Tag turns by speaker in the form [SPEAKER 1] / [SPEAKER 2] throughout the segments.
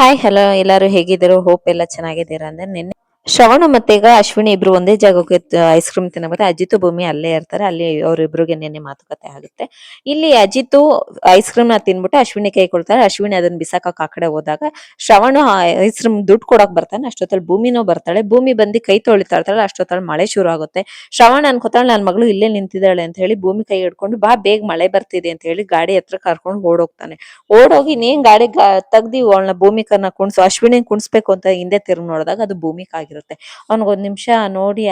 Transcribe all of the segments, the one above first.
[SPEAKER 1] Hi hello ಎಲ್ಲರೂ ಹೇಗಿದ್ದೀರೋ hope ಎಲ್ಲ ಚೆನ್ನಾಗಿದ್ದೀರಾ ಅಂದ್ರೆ ನಿನ್ನೆ ಶ್ರವಣ ಮತ್ತೆ ಈಗ ಅಶ್ವಿನಿ ಇಬ್ರು ಒಂದೇ ಜಾಗಕ್ಕೆ ಐಸ್ ಕ್ರೀಮ್ ತಿನ್ನಬೇಕು. ಅಜಿತ್ ಭೂಮಿ ಅಲ್ಲೇ ಇರ್ತಾರೆ. ಅಲ್ಲಿ ಅವರಿಬ್ರಿಗೆ ನಿನ್ನೆ ಮಾತುಕತೆ ಆಗುತ್ತೆ. ಇಲ್ಲಿ ಅಜಿತ್ ಐಸ್ ಕ್ರೀಮ್ ನ ತಿನ್ಬಿಟ್ಟು ಅಶ್ವಿನಿ ಕೈ ಕೊಡ್ತಾರೆ. ಅಶ್ವಿನಿ ಅದನ್ನ ಬಿಸಾಕಕ್ ಆ ಕಡೆ ಹೋದಾಗ ಶ್ರವಣ ಐಸ್ ಕ್ರೀಮ್ ದುಡ್ಡು ಕೊಡಕ್ ಬರ್ತಾನೆ. ಅಷ್ಟೊತ್ತಲ್ಲಿ ಭೂಮಿನೂ ಬರ್ತಾಳೆ. ಭೂಮಿ ಬಂದು ಕೈ ತೊಳಿತಾ ಇರ್ತಾಳೆ. ಅಷ್ಟೊತ್ತಲ್ಲಿ ಮಳೆ ಶುರು ಆಗುತ್ತೆ. ಶ್ರವಣ ಅನ್ಕೋತಾಳೆ ನನ್ನ ಮಗಳು ಇಲ್ಲೇ ನಿಂತಿದ್ದಾಳೆ ಅಂತ ಹೇಳಿ ಭೂಮಿ ಕೈ ಹಿಡ್ಕೊಂಡು ಬಾ ಬೇಗ ಮಳೆ ಬರ್ತಿದೆ ಅಂತ ಹೇಳಿ ಗಾಡಿ ಹತ್ರ ಕರ್ಕೊಂಡು ಓಡೋಗ್ತಾನೆ. ಓಡೋಗಿ ನೀನ್ ಗಾಡಿ ತೆಗ್ದಿ ಅವಳನ್ನ ಭೂಮಿಕನ್ನ ಕುಣ್ಸು ಅಶ್ವಿನಿ ಕುಣ್ಸ್ಬೇಕು ಅಂತ ಹಿಂದೆ ತಿರುಗಿ ನೋಡಿದಾಗ ಅದು ಭೂಮಿಕ ಆಗಿರುತ್ತೆ. ಅವ್ನಿಗೊಂದ್ ನಿಮಿಷ ನೋಡಿ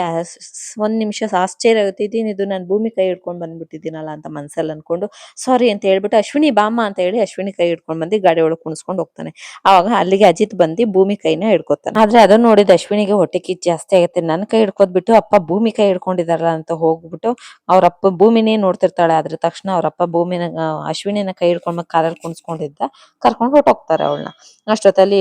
[SPEAKER 1] ಒಂದ್ ನಿಮಿಷ ಆಶ್ಚರ್ಯ ಆಗುತ್ತೆ. ಇದು ನಾನು ಭೂಮಿ ಕೈ ಹಿಡ್ಕೊಂಡ್ ಬಂದ್ಬಿಟ್ಟಿದ್ದೀನಲ್ಲ ಅಂತ ಮನ್ಸಲ್ಲಿ ಅನ್ಕೊಂಡು ಸಾರಿ ಅಂತ ಹೇಳ್ಬಿಟ್ಟು ಅಶ್ವಿನಿ ಬಾಮ್ಮ ಅಂತ ಹೇಳಿ ಅಶ್ವಿನಿ ಕೈ ಹಿಡ್ಕೊಂಡ್ ಬಂದು ಗಾಡಿ ಒಳಗೆ ಕುಣಿಸ್ಕೊಂಡು ಹೋಗ್ತಾನೆ. ಆವಾಗ ಅಲ್ಲಿಗೆ ಅಜಿತ್ ಬಂದು ಭೂಮಿ ಕೈನ ಹಿಡ್ಕೊತಾನೆ. ಆದ್ರೆ ಅದನ್ನ ನೋಡಿದ ಅಶ್ವಿನಿಗೆ ಹೊಟ್ಟೆ ಕಿಚ್ಚು ಜಾಸ್ತಿ ಆಗುತ್ತೆ. ನನ್ನ ಕೈ ಹಿಡ್ಕೊದ್ಬಿಟ್ಟು ಅಪ್ಪ ಭೂಮಿ ಕೈ ಹಿಡ್ಕೊಂಡಿದಾರಲ್ಲ ಅಂತ ಹೋಗ್ಬಿಟ್ಟು ಅವ್ರಪ್ಪ ಭೂಮಿನೇ ನೋಡ್ತಿರ್ತಾಳೆ. ಅದ್ರ ತಕ್ಷಣ ಅವ್ರಪ್ಪ ಭೂಮಿನ ಅಶ್ವಿನಿನ ಕೈ ಹಿಡ್ಕೊಂಡ್ ಕಾರಲ್ಲಿ ಕುಣಿಸ್ಕೊಂಡಿದ್ದ ಕರ್ಕೊಂಡು ಹೊಟ್ಟೋಗ್ತಾರೆ ಅವಳನ್ನ. ಅಷ್ಟೊತ್ತಲ್ಲಿ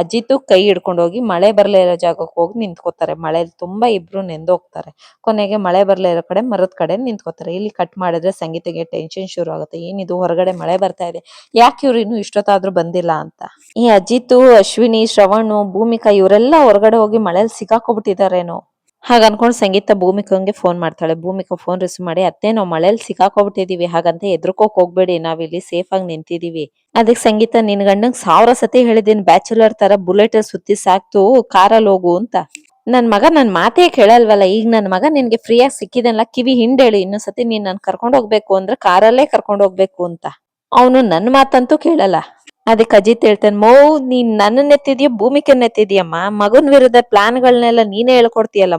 [SPEAKER 1] ಅಜಿತ್ ಕೈ ಹಿಡ್ಕೊಂಡು ಹೋಗಿ ಮಳೆ ಬರ್ಲೇ ಇರೋ ಜಾಗಕ್ಕೆ ಹೋಗಿ ನಿಂತ್ಕೋತಾರೆ. ಮಳೆ ತುಂಬಾ ಇಬ್ರು ನೆಂದೋಗ್ತಾರೆ. ಕೊನೆಗೆ ಮಳೆ ಬರ್ಲೇ ಇರೋ ಕಡೆ ಮರದ ಕಡೆ ನಿಂತ್ಕೋತಾರೆ. ಇಲ್ಲಿ ಕಟ್ ಮಾಡಿದ್ರೆ ಸಂಗೀತಗೆ ಟೆನ್ಷನ್ ಶುರು ಆಗುತ್ತೆ. ಏನಿದು ಹೊರಗಡೆ ಮಳೆ ಬರ್ತಾ ಇದೆ, ಯಾಕೆ ಇವ್ರು ಇನ್ನು ಇಷ್ಟೊತ್ತಾದ್ರೂ ಬಂದಿಲ್ಲ ಅಂತ. ಈ ಅಜಿತ್ ಅಶ್ವಿನಿ ಶ್ರವಣ್ ಭೂಮಿಕಾ ಇವರೆಲ್ಲ ಹೊರಗಡೆ ಹೋಗಿ ಮಳೆಯಲ್ಲಿ ಸಿಕ್ಕಾಕೊಬಿಟ್ಟಿದಾರೇನೋ ಹಾಗ ಅನ್ಕೊಂಡು ಸಂಗೀತ ಭೂಮಿಕಂಗೆ ಫೋನ್ ಮಾಡ್ತಾಳೆ. ಭೂಮಿಕಾ ಫೋನ್ ರಿಸೀವ್ ಮಾಡಿ ಅತ್ತೆ ನಾವು ಮಳೇಲಿ ಸಿಕ್ಕಾಕೊಬಿಟ್ಟಿದೀವಿ, ಹಾಗಂತ ಎದ್ರಕೋಕ್ ಹೋಗ್ಬೇಡಿ, ನಾವಿಲ್ಲಿ ಸೇಫ್ ಆಗಿ ನಿಂತಿದೀವಿ. ಅದಕ್ಕೆ ಸಂಗೀತ ನಿನ್ ಗಂಡಂಗ್ 1000 ಸತಿ ಹೇಳಿದೀನಿ ಬ್ಯಾಚುಲರ್ ತರ ಬುಲೆಟ್ ಸುತ್ತಿ ಸಾಕ್ತು ಕಾರಲ್ಲಿ ಹೋಗು ಅಂತ. ನನ್ ಮಗ ನನ್ ಮಾತೇ ಕೇಳಲ್ವಲ್ಲ. ಈಗ ನನ್ ಮಗ ನಿನ್ಗೆ ಫ್ರೀಯಾಗಿ ಸಿಕ್ಕಿದಲ್ಲ, ಕಿವಿ ಹಿಂಡೇಳಿ ಇನ್ನೊಂದ್ಸತಿ ನೀನ್ ನನ್ ಕರ್ಕೊಂಡ್ ಹೋಗ್ಬೇಕು ಅಂದ್ರೆ ಕಾರಲ್ಲೇ ಕರ್ಕೊಂಡ್ ಹೋಗ್ಬೇಕು ಅಂತ. ಅವನು ನನ್ ಮಾತಂತೂ ಕೇಳಲ್ಲ. ಅದಕ್ಕೆ ಅಜಿತ್ ಹೇಳ್ತಾನೆ, ನೀನ್ ನನ್ನ ಎತ್ತಿದ್ಯಾ ಭೂಮಿಕನ್ನ ಎತ್ತಿದ್ಯಮ್ಮ, ಮಗನ್ ವಿರುದ್ಧ ಪ್ಲಾನ್ಗಳನ್ನೆಲ್ಲ ನೀನೇ ಹೇಳ್ಕೊಡ್ತೀಯಲ್ಲ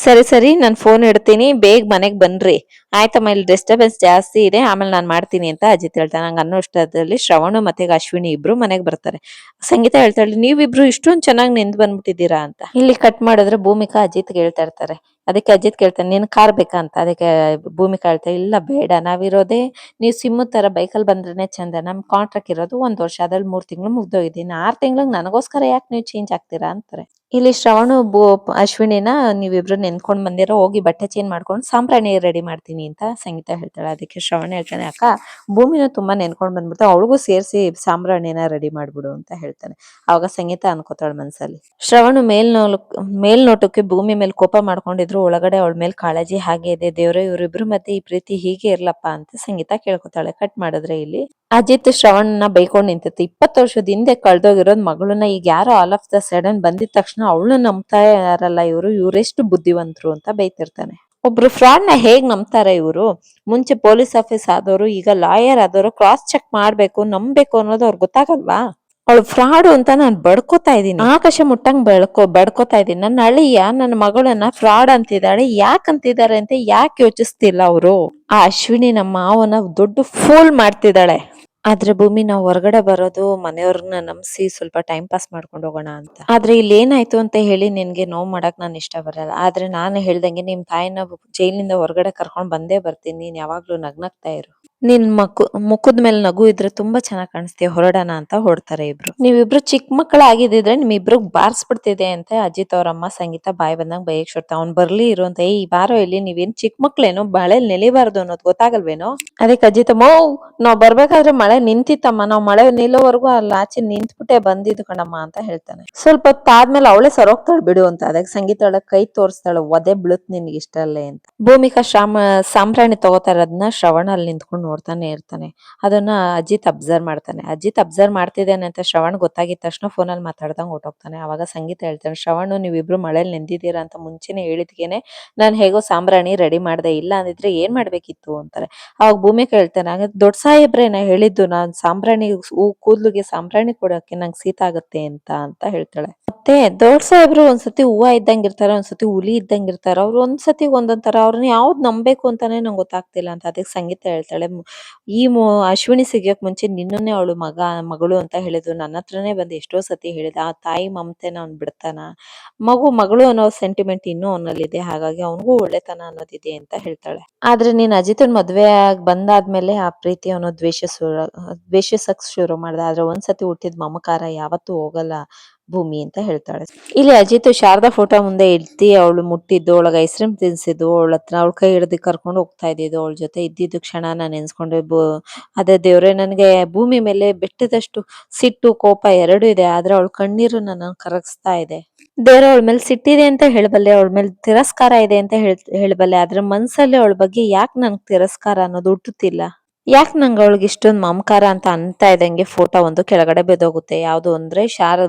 [SPEAKER 1] ಸರಿ ಸರಿ ನಾನ್ ಫೋನ್ ಇಡ್ತೀನಿ, ಬೇಗ ಮನೆಗ್ ಬನ್ರಿ ಆಯ್ತಮ್ಮ, ಇಲ್ಲಿ ಡಿಸ್ಟರ್ಬೆನ್ಸ್ ಜಾಸ್ತಿ ಇದೆ, ಆಮೇಲೆ ನಾನ್ ಮಾಡ್ತೀನಿ ಅಂತ ಅಜಿತ್ ಹೇಳ್ತಾನೆ. ನಂಗೆ ಅನ್ನೋಷ್ಟರಲ್ಲಿ ಶ್ರವಣ ಮತ್ತೆ ಅಶ್ವಿನಿ ಇಬ್ರು ಮನೆಗ್ ಬರ್ತಾರೆ. ಸಂಗೀತ ಹೇಳ್ತಾಳೆ, ನೀವಿಬ್ರು ಇಷ್ಟೊಂದ್ ಚೆನ್ನಾಗಿ ನಿಂತ್ ಬಂದ್ಬಿಟ್ಟಿದ್ದೀರಾ ಅಂತ. ಇಲ್ಲಿ ಕಟ್ ಮಾಡಿದ್ರೆ ಭೂಮಿಕಾ ಅಜಿತ್ಗೆ ಹೇಳ್ತಾ ಇರ್ತಾರೆ. ಅದಕ್ಕೆ ಅಜಿತ್ ಕೇಳ್ತಾನೆ, ನಿನ್ ಕಾರ್ ಬೇಕಾ ಅಂತ. ಅದಕ್ಕೆ ಭೂಮಿಕಾ ಹೇಳ್ತಾಳೆ, ಇಲ್ಲ ಬೇಡ, ನಾವಿರೋದೇ ನೀವು ಸಿಮ್ಮು ತರ ಬೈಕಲ್ಲಿ ಬಂದ್ರೇನೆ ಚಂದ. ನಮ್ ಕಾಂಟ್ರಾಕ್ಟ್ ಇರೋದು 1 ವರ್ಷ, ಅದ್ರಲ್ಲಿ 3 ತಿಂಗಳು ಮುಗ್ದೋಗಿದ್ದೀನಿ. 6 ತಿಂಗಳಿಗೆ ನನಗೋಸ್ಕರ ಯಾಕೆ ನೀವು ಚೇಂಜ್ ಆಗ್ತೀರಾ ಅಂತಾರೆ. ಇಲ್ಲಿ ಶ್ರವಣು ಅಶ್ವಿನಿನ ನೀವಿಬ್ರು ನೆನ್ಕೊಂಡ್ ಬಂದಿರೋ, ಹೋಗಿ ಬಟ್ಟೆ ಚೇಂಜ್ ಮಾಡ್ಕೊಂಡು ಸಾಂಬ್ರಾಣಿ ರೆಡಿ ಮಾಡ್ತೀನಿ ಅಂತ ಸಂಗೀತ ಹೇಳ್ತಾಳೆ. ಅದಕ್ಕೆ ಶ್ರವಣ ಹೇಳ್ತಾನೆ, ಅಕ್ಕ ಭೂಮಿನ ತುಂಬಾ ನೆನ್ಕೊಂಡ್ ಬಂದ್ಬಿಡ್ತಾ, ಅವಳಿಗೂ ಸೇರಿಸಿ ಸಾಂಬ್ರಾಣಿನ ರೆಡಿ ಮಾಡ್ಬಿಡು ಅಂತ ಹೇಳ್ತಾನೆ. ಅವಾಗ ಸಂಗೀತ ಅನ್ಕೋತಾಳ ಮನ್ಸಲ್ಲಿ. ಶ್ರವಣು ಮೇಲ್ನೋಟಕ್ಕೆ ಭೂಮಿ ಮೇಲೆ ಕೋಪ ಮಾಡ್ಕೊಂಡಿದ್ರು, ಒಳಗಡೆ ಅವಳ ಮೇಲೆ ಕಾಳಜಿ ಹಾಗೆ ಇದೆ. ದೇವ್ರೆ ಇವರಿಬ್ರು ಮಧ್ಯೆ ಈ ಪ್ರೀತಿ ಹೀಗೆ ಇರ್ಲಪ್ಪ ಅಂತ ಸಂಗೀತ ಕೇಳ್ಕೊತಾಳೆ. ಕಟ್ ಮಾಡಿದ್ರೆ ಇಲ್ಲಿ ಅಜಿತ್ ಶ್ರವಣನ ಬೈಕೊಂಡ್ ನಿಂತಿತ್ತು. 20 ವರ್ಷದ ಹಿಂದೆ ಕಳ್ದೋಗಿರೋದ್ ಮಗಳನ್ನ ಈಗ ಯಾರೋ ಆಲ್ ಆಫ್ ದ ಸಡನ್ ಬಂದಿದ ತಕ್ಷಣ ಅವಳನ್ನ ನಂಬ್ತಾ ಯಾರಲ್ಲ ಇವರೆಷ್ಟು ಬುದ್ಧಿವಂತರು ಅಂತ ಬೈತಿರ್ತಾನೆ. ಒಬ್ರು ಫ್ರಾಡ್ ನ ಹೇಗ್ ನಂಬ್ತಾರೆ ಇವರು, ಮುಂಚೆ ಪೊಲೀಸ್ ಆಫೀಸ್ ಆದವರು, ಈಗ ಲಾಯರ್ ಆದವರು, ಕ್ರಾಸ್ ಚೆಕ್ ಮಾಡ್ಬೇಕು ನಂಬೇಕು ಅನ್ನೋದು ಅವ್ರಿಗೆ ಗೊತ್ತಾಗಲ್ವಾ. ಅವಳು ಫ್ರಾಡು ಅಂತ ನಾನು ಬಡ್ಕೋತಾ ಇದ್ದೀನಿ, ಆಕಾಶ ಮುಟ್ಟಂಗ್ ಬಡ್ಕೋತಾ ಇದ್ದೀನಿ. ನನ್ನ ಅಳಿಯ ನನ್ನ ಮಗಳನ್ನ ಫ್ರಾಡ್ ಅಂತಿದ್ದಾಳೆ, ಯಾಕೆ ಅಂತಿದ್ದಾರೆ ಅಂತ ಯಾಕೆ ಯೋಚಿಸ್ತಿಲ್ಲ ಅವರು. ಆ ಅಶ್ವಿನಿ ನಮ್ಮ ಮಾವನ ದೊಡ್ಡ ಫೂಲ್ ಮಾಡ್ತಿದ್ದಾಳೆ. ಆದ್ರೆ ಭೂಮಿ ನಾವು ಹೊರಗಡೆ ಬರೋದು ಮನೆಯವ್ರನ್ನ ನಂಬಿಸಿ ಸ್ವಲ್ಪ ಟೈಮ್ ಪಾಸ್ ಮಾಡ್ಕೊಂಡು ಹೋಗೋಣ ಅಂತ. ಆದ್ರೆ ಇಲ್ಲಿ ಏನಾಯ್ತು ಅಂತ ಹೇಳಿ ನಿನ್ಗೆ ನೋವು ಮಾಡಕ್ ನಾನು ಇಷ್ಟ ಬರಲ್ಲ. ಆದ್ರೆ ನಾನು ಹೇಳ್ದಂಗೆ ನಿಮ್ ತಾಯಿನ ಜೈಲಿಂದ ಹೊರಗಡೆ ಕರ್ಕೊಂಡ್ ಬಂದೇ ಬರ್ತೀನಿ. ನೀನ್ ಯಾವಾಗ್ಲೂ ನಗ್ನಗ್ತಾ ಇರು. ನಿನ್ ಮುಖದ ಮೇಲೆ ನಗು ಇದ್ರೆ ತುಂಬಾ ಚೆನ್ನಾಗ್ ಕಾಣಿಸ್ತೀಯ, ಹೊರಡೋಣ ಅಂತ ಹೊಡ್ತಾರೆ ಇಬ್ರು. ನೀವಿಬ್ರು ಚಿಕ್ಕ ಮಕ್ಕಳಾಗಿದ್ರೆ ನಿಮ್ ಇಬ್ರು ಬಾರ್ಸ್ಬಿಡ್ತಿದೆ ಅಂತ ಅಜಿತ್ ಅವ್ರಮ್ಮ ಸಂಗೀತ ಬಾಯ್ ಬಂದಂಗ್ ಬೈಕ್ ಶುಡ್ತಾ. ಅವ್ನ್ ಬರ್ಲಿ ಇರು ಅಂತ. ಈ ಬಾರೋ ಇಲ್ಲಿ, ನೀವೇನ್ ಚಿಕ್ಕ ಮಕ್ಳೇನೋ, ಮಳೆಲ್ ನೆಲಿಬಾರ್ದು ಅನ್ನೋದು ಗೊತ್ತಾಗಲ್ವೇನೋ. ಅದಕ್ಕೆ ಅಜಿತ್ ನಾವ್ ಬರ್ಬೇಕಾದ್ರೆ ಮಳೆ ನಿಂತಿತ್ತಮ್ಮ, ನಾವ್ ಮಳೆ ನಿಲ್ಲೋವರೆಗೂ ಅಲ್ಲಿ ಆಚೆ ನಿಂತ್ಬಿಟ್ಟೆ ಬಂದಿದ್ದು ಕಣಮ್ಮ ಅಂತ ಹೇಳ್ತಾನೆ. ಸ್ವಲ್ಪ ಹೊತ್ತಾದ್ಮೇಲೆ ಅವಳೇ ಸರೋಗ್ತಾಳೆ ಬಿಡು ಅಂತ. ಅದಕ್ಕೆ ಸಂಗೀತ ಒಳಗೆ ಕೈ ತೋರಿಸ್ತಾಳೆ, ಒದೆ ಬೀಳುತ್ ನಿನ್ಗೆ ಇಷ್ಟಲ್ಲೇ ಅಂತ. ಭೂಮಿಕಾ ಸಾಂಬ್ರಾಣಿ ತಗೋತಾ ಇರೋದನ್ನ ಶ್ರವಣ ಅಲ್ಲಿ ನಿಂತ್ಕೊಂಡು ನೋಡ್ತಾನೆ ಇರ್ತಾನೆ. ಅದನ್ನ ಅಜಿತ್ ಅಬ್ಸರ್ವ್ ಮಾಡ್ತಾನೆ. ಅಜಿತ್ ಅಬ್ಸರ್ವ್ ಮಾಡ್ತಿದ್ದಾನೆ ಅಂತ ಶ್ರವಣ್ ಗೊತ್ತಾಗಿದ ತಕ್ಷಣ ಫೋನಲ್ಲಿ ಮಾತಾಡ್ದಂಗ್ ಹೊಟ್ಟೋಗ್ತಾನೆ. ಅವಾಗ ಸಂಗೀತ ಹೇಳ್ತಾನೆ, ಶ್ರವಣ್ ನೀವಿಬ್ರು ಮಳೇಲಿ ನೆಂದಿದ್ದೀರಾ ಅಂತ ಮುಂಚೆನೆ ಹೇಳಿದ್ಗೇನೆ ನಾನ್ ಹೇಗೋ ಸಾಂಬ್ರಾಣಿ ರೆಡಿ ಮಾಡ್ದೆ, ಇಲ್ಲ ಅಂದಿದ್ರೆ ಏನ್ ಮಾಡ್ಬೇಕಿತ್ತು ಅಂತಾರೆ. ಅವಾಗ ಭೂಮಿಕಾ ಹೇಳ್ತಾನೆ, ದೊಡ್ಡ ಸಾಹೇಬ್ರೇನ ಹೇಳಿದ್ದು ನಾನ್ ಸಾಂಬ್ರಾಣಿ ಕೂದ್ಲಿಗೆ ಸಾಂಬ್ರಾಣಿ ಕೊಡಕ್ಕೆ ನಂಗೆ ಶೀತ ಆಗತ್ತೆ ಅಂತ ಹೇಳ್ತಾಳೆ. ಮತ್ತೆ ದೊಡ್ಡ ಸಾಹೇಬ್ರು ಒಂದ್ಸತಿ ಹೂವ ಇದ್ದಂಗ ಇರ್ತಾರ, ಒಂದ್ಸತಿ ಹುಲಿ ಇದ್ದಂಗ ಇರ್ತಾರ. ಅವ್ರು ಒಂದ್ಸತಿ ಒಂದೊಂದ್ ತರ, ಅವ್ರನ್ನ ಯಾವ್ದ್ ನಂಬೇಕು ಅಂತಾನೆ ನಂಗೆ ಗೊತ್ತಾಗ್ತಿಲ್ಲ ಅಂತ. ಅದಕ್ಕೆ ಸಂಗೀತ ಹೇಳ್ತಾಳೆ, ಈ ಅಶ್ವಿನಿ ಸಿಗಕ್ ಮುಂಚೆ ನಿನ್ನನ್ನೇ ಅವಳು ಮಗಳು ಅಂತ ಹೇಳಿದ್ರು, ನನ್ನ ಹತ್ರನೇ ಬಂದು ಎಷ್ಟೋ ಸತಿ ಹೇಳಿದ. ಆ ತಾಯಿ ಮಮತೆನ ಅವ್ನ್ ಬಿಡ್ತಾನ, ಮಗಳು ಅನ್ನೋ ಸೆಂಟಿಮೆಂಟ್ ಇನ್ನೂ ಅವನಲ್ಲಿದೆ, ಹಾಗಾಗಿ ಅವನಿಗೂ ಒಳ್ಳೆತನ ಅನ್ನೋದಿದೆ ಅಂತ ಹೇಳ್ತಾಳೆ. ಆದ್ರೆ ನೀನ್ ಅಜಿತನ್ ಮದ್ವೆ ಬಂದಾದ್ಮೇಲೆ ಆ ಪ್ರೀತಿ ಅನ್ನೋ ದ್ವೇಷಿಸಕ್ ಶುರು ಮಾಡ್ದ. ಆದ್ರೆ ಒಂದ್ಸತಿ ಹುಟ್ಟಿದ ಮಮಕಾರ ಯಾವತ್ತೂ ಹೋಗಲ್ಲ. ಭೂಮಿ ಅಂತ ಹೇಳ್ತಾಳೆ. ಇಲ್ಲಿ ಅಜಿತ್ ಶಾರದಾ ಫೋಟೋ ಮುಂದೆ ಇಡ್ತಿ ಅವಳು ಮುಟ್ಟಿದ್ದು, ಒಳಗ ಐಸ್ ಕ್ರೀಮ್ ತಿನ್ಸಿದ್ದು, ಅವಳ ಹತ್ರ ಅವಳ ಕೈ ಹಿಡ್ದು ಕರ್ಕೊಂಡು ಹೋಗ್ತಾ ಇದ್ದಿದ್ದು, ಅವಳ ಜೊತೆ ಇದ್ದಿದ್ದು ಕ್ಷಣನ ನೆನ್ಸ್ಕೊಂಡೆ ಅದೇ ದೇವ್ರೆ, ನನ್ಗೆ ಭೂಮಿ ಮೇಲೆ ಬೆಟ್ಟದಷ್ಟು ಸಿಟ್ಟು ಕೋಪ ಎರಡೂ ಇದೆ, ಆದ್ರೆ ಅವಳ ಕಣ್ಣೀರು ನನ್ನ ಕರಗಿಸ್ತಾ ಇದೆ. ದೇವ್ರ ಅವಳ ಮೇಲೆ ಸಿಟ್ಟಿದೆ ಅಂತ ಹೇಳಬಲ್ಲೆ, ಅವಳ ಮೇಲೆ ತಿರಸ್ಕಾರ ಇದೆ ಅಂತ ಹೇಳಬಲ್ಲೆ, ಆದ್ರೆ ಮನ್ಸಲ್ಲಿ ಅವಳ ಬಗ್ಗೆ ಯಾಕೆ ನನ್ಗೆ ತಿರಸ್ಕಾರ ಅನ್ನೋದು ಹುಟ್ಟುತ್ತಿಲ್ಲ. ಯಾಕೆ ನಂಗೆ ಅವಳಿಗೆ ಇಷ್ಟೊಂದು ಮಮಕಾರ ಅಂತ ಇದ್ದಂಗೆ ಫೋಟೋ ಒಂದು ಕೆಳಗಡೆ ಬಿದ್ದೋಗುತ್ತೆ. ಯಾವ್ದು ಅಂದ್ರೆ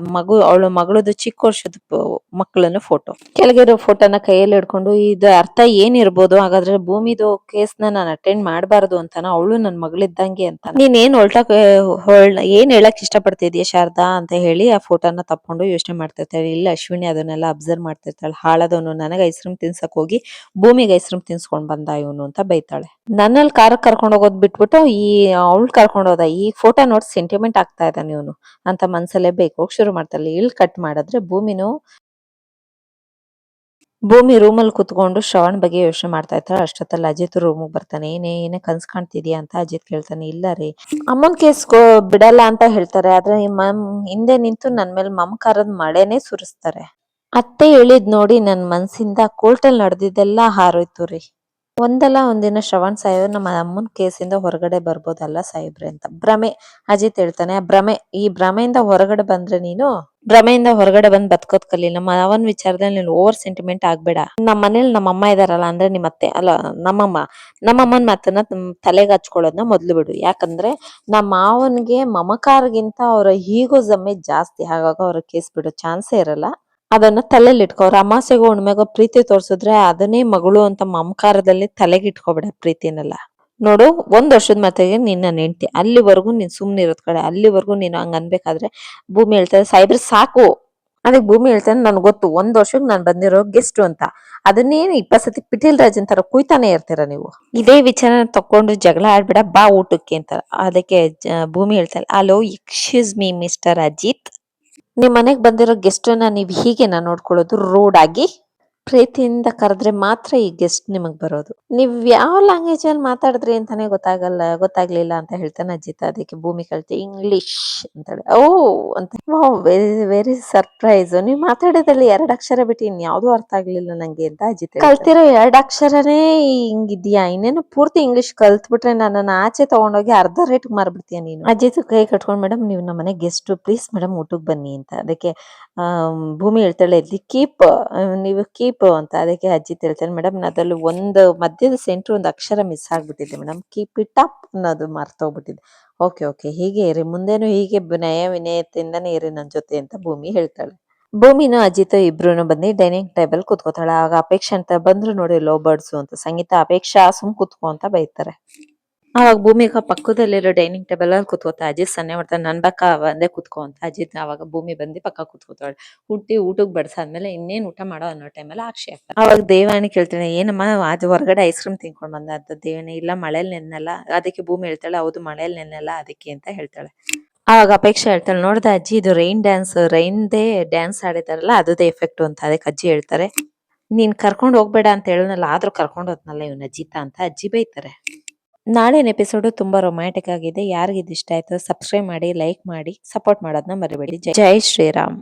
[SPEAKER 1] ಅವಳ ಮಗಳದು ಚಿಕ್ಕ ವರ್ಷದ ಮಕ್ಕಳನ್ನ ಫೋಟೋ. ಕೆಳಗಿರೋ ಫೋಟೋನ ಕೈಯಲ್ಲಿ ಹಿಡ್ಕೊಂಡು ಇದು ಅರ್ಥ ಏನಿರ್ಬೋದು, ಹಾಗಾದ್ರೆ ಭೂಮಿದು ಕೇಸ್ನ ನಾನು ಅಟೆಂಡ್ ಮಾಡಬಾರ್ದು ಅಂತಾನ, ಅವಳು ನನ್ ಮಗಳಿದ್ದಂಗೆ ಅಂತ. ನೀನ್ ಏನ್ ಹೇಳಕ್ ಇಷ್ಟಪಡ್ತಿದ್ಯಾ ಶಾರದಾ ಅಂತ ಹೇಳಿ ಆ ಫೋಟೋನ ತಪ್ಕೊಂಡು ಯೋಚನೆ ಮಾಡ್ತಿರ್ತಾಳೆ. ಇಲ್ಲ ಅಶ್ವಿನಿ ಅದನ್ನೆಲ್ಲ ಅಬ್ಸರ್ವ್ ಮಾಡ್ತಿರ್ತಾಳೆ. ಹಾಳದವನು, ನನಗೆ ಐಸ್ ಕ್ರೀಮ್ ತಿನ್ಸಕ್ ಹೋಗಿ ಭೂಮಿಗೆ ಐಸ್ ಕ್ರೀಮ್ ತಿನ್ಸ್ಕೊಂಡ್ ಬಂದ ಇವನು ಅಂತ ಬೈತಾಳೆ. ನನ್ನಲ್ಲಿ ಕಾರ್ ಕರ್ಕೊಂಡು ಹೋಗೋದ್ ಬಿಟ್ಬಿಟ್ಟು ಅವಳು ಕರ್ಕೊಂಡು ಹೋದ, ಈ ಫೋಟೋ ನೋಡಿ ಸೆಂಟಿಮೆಂಟ್ ಆಗ್ತಾ ಇದ್ದಾನೆ ಇವನು ಅಂತ ಮನ್ಸಲ್ಲೇ ಬೇಕು ಶುರು ಮಾಡ್ತಾಳೆ. ಕಟ್ ಮಾಡಿದ್ರೆ ಭೂಮಿ ರೂಮಲ್ಲಿ ಕುತ್ಕೊಂಡು ಶ್ರವಣ್ ಬಗ್ಗೆ ಯೋಚನೆ ಮಾಡ್ತಾ ಇರ್ತಾಳೆ. ಅಷ್ಟೊತ್ತಲ್ಲಿ ಅಜಿತ್ ರೂಮಿಗೆ ಬರ್ತಾನೆ. ಏನೇ ಕನ್ಸ್ ಕಾಣ್ತಿದ್ಯಾ ಅಂತ ಅಜಿತ್ ಕೇಳ್ತಾನೆ. ಇಲ್ಲ ರೀ, ಅಮ್ಮನ್ ಕೇಸ್ ಬಿಡಲ್ಲ ಅಂತ ಹೇಳ್ತಾರೆ, ಆದ್ರೆ ಹಿಂದೆ ನಿಂತು ನನ್ ಮೇಲೆ ಮಮಕಾರದ ಮಳೆನೇ ಸುರಿಸ್ತಾರೆ. ಅತ್ತೆ ಹೇಳಿದ್ ನೋಡಿ ನನ್ ಮನ್ಸಿಂದ ಕೋರ್ಟಲ್ ನಡೆದಿದ್ದೆಲ್ಲ ಹಾರೋಯ್ತು ರೀ. ಒಂದಲ್ಲ ಒಂದಿನ ಶ್ರವಣ್ ಸಾಹೇಬ್ ನಮ್ಮ ಅಮ್ಮನ್ ಕೇಸಿಂದ ಹೊರಗಡೆ ಬರ್ಬೋದಲ್ಲ ಸಾಹೇಬ್ರೆ ಅಂತ ಅಜಿತ್ ಹೇಳ್ತಾನೆ. ಈ ಭ್ರಮೆಯಿಂದ ಹೊರಗಡೆ ಬಂದ್ರೆ ಭ್ರಮೆಯಿಂದ ಹೊರಗಡೆ ಬಂದ್ ಬದುಕೋದ್ ಕಲಿ. ನಮ್ಮ ಅವನ್ ವಿಚಾರದಲ್ಲಿ ನೀನು ಓವರ್ ಸೆಂಟಿಮೆಂಟ್ ಆಗ್ಬೇಡ. ನಮ್ಮ ಮನೇಲಿ ನಮ್ಮಮ್ಮ ಇದಾರಲ್ಲ, ಅಂದ್ರೆ ನಿಮ್ಮ ಅತ್ತೆ ಅಲ್ಲ ನಮ್ಮಮ್ಮನ್ ಮಾತನ್ನ ತಲೆಗೆ ಹಚ್ಕೊಳ್ಳೋದನ್ನ ಮೊದ್ಲು ಬಿಡು. ಯಾಕಂದ್ರೆ ನಮ್ಮ ಮಾವನ್ಗೆ ಮಮಕಾರ್ಗಿಂತ ಅವರ ಈಗೋಸಮ್ಮೆ ಜಾಸ್ತಿ, ಹಾಗಾಗಿ ಅವ್ರ ಕೇಸ್ ಬಿಡೋ ಚಾನ್ಸೇ ಇರಲ್ಲ. ಅದನ್ನ ತಲೆಯಲ್ಲಿ ಇಟ್ಕೋ. ಅವ್ರ ಅಮಾಸೆಗೋ ಹುಣ್ಮೆಗೋ ಪ್ರೀತಿ ತೋರ್ಸಿದ್ರೆ ಅದನ್ನೇ ಮಗಳು ಅಂತ ಮಮಕಾರದಲ್ಲಿ ತಲೆಗೆ ಇಟ್ಕೋಬೇಡ ಪ್ರೀತಿನೆಲ್ಲ. ನೋಡು, 1 ವರ್ಷದ ಮಟ್ಟಿಗೆ ನಿನ್ನ ಹೆಂಡ್ತಿ, ಅಲ್ಲಿವರೆಗೂ ನೀನ್ ಸುಮ್ನೆ ಇರೋದ್ ಕಡೆ, ಅಲ್ಲಿವರೆಗೂ ನೀನು ಹಂಗ ಅನ್ಬೇಕಾದ್ರೆ ಭೂಮಿ ಹೇಳ್ತಾರೆ ಸಾಯಿಬ್ರೆ ಸಾಕು. ಅದಕ್ಕೆ ಭೂಮಿ ಹೇಳ್ತಾನೆ, ನನ್ಗೆ ಗೊತ್ತು 1 ವರ್ಷಕ್ಕೆ ನಾನು ಬಂದಿರೋ ಗೆಸ್ಟ್ ಅಂತ, ಅದನ್ನೇನು 20 ಸತಿ ಪಿಟೀಲ್ ರಾಜನ್ ತರ ಕುಯ್ತಾನೆ ಇರ್ತೀರ ನೀವು. ಇದೇ ವಿಚಾರ ತಕೊಂಡು ಜಗಳ ಆಡ್ಬೇಡ, ಬಾ ಊಟಕ್ಕೆ ಅಂತ. ಅದಕ್ಕೆ ಭೂಮಿ ಹೇಳ್ತಾಳೆ, hello excuse me mister Ajith, ನಿಮ್ ಮನೆಗ್ ಬಂದಿರೋ ಗೆಸ್ಟನ್ನ ನೀವ್ ಹೀಗೆನಾ ನೋಡ್ಕೊಳ್ಳೋದು ರೂಡ್ ಆಗಿ? ಪ್ರೀತಿಯಿಂದ ಕರೆದ್ರೆ ಮಾತ್ರ ಈ ಗೆಸ್ಟ್ ನಿಮಗ್ ಬರೋದು. ನೀವ್ ಯಾವ ಲ್ಯಾಂಗ್ವೇಜ್ ಅಲ್ಲಿ ಮಾತಾಡಿದ್ರಿ ಅಂತಾನೆ ಗೊತ್ತಾಗ್ಲಿಲ್ಲ ಅಂತ ಹೇಳ್ತಾನೆ ಅಜಿತ್. ಅದಕ್ಕೆ ಭೂಮಿ ಕಳ್ತಿ ಇಂಗ್ಲಿಷ್ ಅಂತಾಳೆ. ಓ ಅಂತ, ವೆರಿ ವೆರಿ ಸರ್ಪ್ರೈಸ್. ನೀವ್ ಮಾತಾಡೋದ್ರಲ್ಲಿ 2 ಅಕ್ಷರ ಬಿಟ್ಟು ಇನ್ಯಾವುದೂ ಅರ್ಥ ಆಗ್ಲಿಲ್ಲ ನಂಗೆ ಅಂತ ಅಜಿತ್. ಕಲ್ತಿರೋ 2 ಅಕ್ಷರನೇ ಹಿಂಗಿದ್ಯಾ, ಇನ್ನೇನು ಪೂರ್ತಿ ಇಂಗ್ಲಿಷ್ ಕಲ್ತ್ಬಿಟ್ರೆ ನನ್ನನ್ನ ಆಚೆ ತಗೊಂಡೋಗಿ ಅರ್ಧ ರೇಟ್ ಮಾರ್ಬಿಡ್ತೀಯ ನೀನು. ಅಜಿತ್ ಕೈ ಕಟ್ಕೊಂಡ್, ಮೇಡಮ್ ನೀವು ನಮ್ಮ ಮನೆ ಗೆಸ್ಟ್, ಪ್ಲೀಸ್ ಮೇಡಮ್ ಊಟಕ್ಕೆ ಬನ್ನಿ ಅಂತ. ಅದಕ್ಕೆ ಭೂಮಿ ಹೇಳ್ತಾಳೆ, ನೀವು ಕೀಪ್ ಅಂತ. ಅದಕ್ಕೆ ಅಜಿತ್ ಹೇಳ್ತಾನೆ, ಮೇಡಮ್ ಅದ್ರಲ್ಲಿ ಒಂದು ಮಧ್ಯದ ಸೆಂಟ್ರ್ ಒಂದು ಅಕ್ಷರ ಮಿಸ್ ಆಗ್ಬಿಟ್ಟಿದೆ ಮೇಡಮ್, ಕೀಪ್ ಇಟ್ ಅಪ್ ಅನ್ನೋದು ಮರ್ತೋಗ್ಬಿಟ್ಟಿದೆ. ಓಕೆ ಹೀಗೆ ಇರಿ, ಮುಂದೇನು ಹೀಗೆ ನಯ ವಿನಯತೆಯಿಂದಾನೇ ಇರಿ ನನ್ ಜೊತೆ ಅಂತ ಭೂಮಿ ಹೇಳ್ತಾಳೆ. ಭೂಮಿನೂ ಅಜಿತ್ ಇಬ್ರು ಬಂದು ಡೈನಿಂಗ್ ಟೇಬಲ್ ಕುತ್ಕೋತಾಳೆ. ಆಗ ಅಪೇಕ್ಷೆ ಅಂತ ಬಂದ್ರು ನೋಡಿ, ಲೋ ಬರ್ಡ್ಸು ಅಂತ. ಸಂಗೀತ ಅಪೇಕ್ಷಾ ಸುಮ್ ಕುತ್ಕೋ ಅಂತ ಬೈತಾರೆ. ಅವಾಗ ಭೂಮಿಗ ಪಕ್ಕದಲ್ಲಿರೋ ಡೈನಿಂಗ್ ಟೇಬಲ್ ಅಲ್ಲಿ ಕುತ್ಕೋತಾ ಅಜಿತ್ ಸನ್ನೆ ಮಾಡ್ತಾನೆ, ನನ್ ಪಕ್ಕ ಬಂದೆ ಕುತ್ಕೋ ಅಂತ. ಅಜಿತ್ ಅವಾಗ ಭೂಮಿ ಬಂದು ಪಕ್ಕ ಕುತ್ಕೋತಾಳೆ. ಊಟಕ್ಕೆ ಬಡ್ಸಾದ್ಮೇಲೆ ಇನ್ನೇನ್ ಊಟ ಮಾಡೋ ಅನ್ನೋ ಟೈಮಲ್ಲಿ ಅಕ್ಷಯ್ ಆಗ್ತಾನೆ. ಅವಾಗ ದೇವಾಣಿ ಕೇಳ್ತಾನೆ, ಏನಮ್ಮ ಅದು ಹೊರಗಡೆ ಐಸ್ ಕ್ರೀಮ್ ತಿನ್ಕೊಂಡ್ ಬಂದ ಅಂತ. ದೇವಾಣಿ, ಇಲ್ಲ ಮಳೇಲಿ ನೆನ್ನಲ್ಲ. ಅದಕ್ಕೆ ಭೂಮಿ ಹೇಳ್ತಾಳೆ, ಹೌದು ಮಳೇಲಿ ನೆನ್ನಲ್ಲ ಅದಕ್ಕೆ ಅಂತ ಹೇಳ್ತಾಳೆ. ಅವಾಗ ಅಪೇಕ್ಷೆ ಹೇಳ್ತಾಳೆ, ನೋಡ್ದ ಅಜ್ಜಿ, ಇದು ರೈನ್ದೇ ಡ್ಯಾನ್ಸ್ ಆಡಿದಾರಲ್ಲ ಅದೇ ಎಫೆಕ್ಟ್ ಅಂತ. ಅದಕ್ಕೆ ಅಜ್ಜಿ ಹೇಳ್ತಾರೆ, ನೀನ್ ಕರ್ಕೊಂಡ್ ಹೋಗ್ಬೇಡ ಅಂತ ಹೇಳನಲ್ಲ, ಆದ್ರೂ ಕರ್ಕೊಂಡ್ ಹೋದ್ನಲ್ಲ ಇವ್ನ ಅಜಿತ ಅಂತ ಅಜ್ಜಿ ಬೈತಾರೆ. ನಾಳಿನ ಎಪಿಸೋಡ್ ತುಂಬಾ ರೊಮ್ಯಾಂಟಿಕ್ ಆಗಿದೆ. ಯಾರಿಗಿದ್ ಇಷ್ಟ ಆಯ್ತು ಸಬ್ಸ್ಕ್ರೈಬ್ ಮಾಡಿ, ಲೈಕ್ ಮಾಡಿ, ಸಪೋರ್ಟ್ ಮಾಡೋದನ್ನ ಮರಿಬೇಡಿ. ಜೈ ಶ್ರೀರಾಮ್.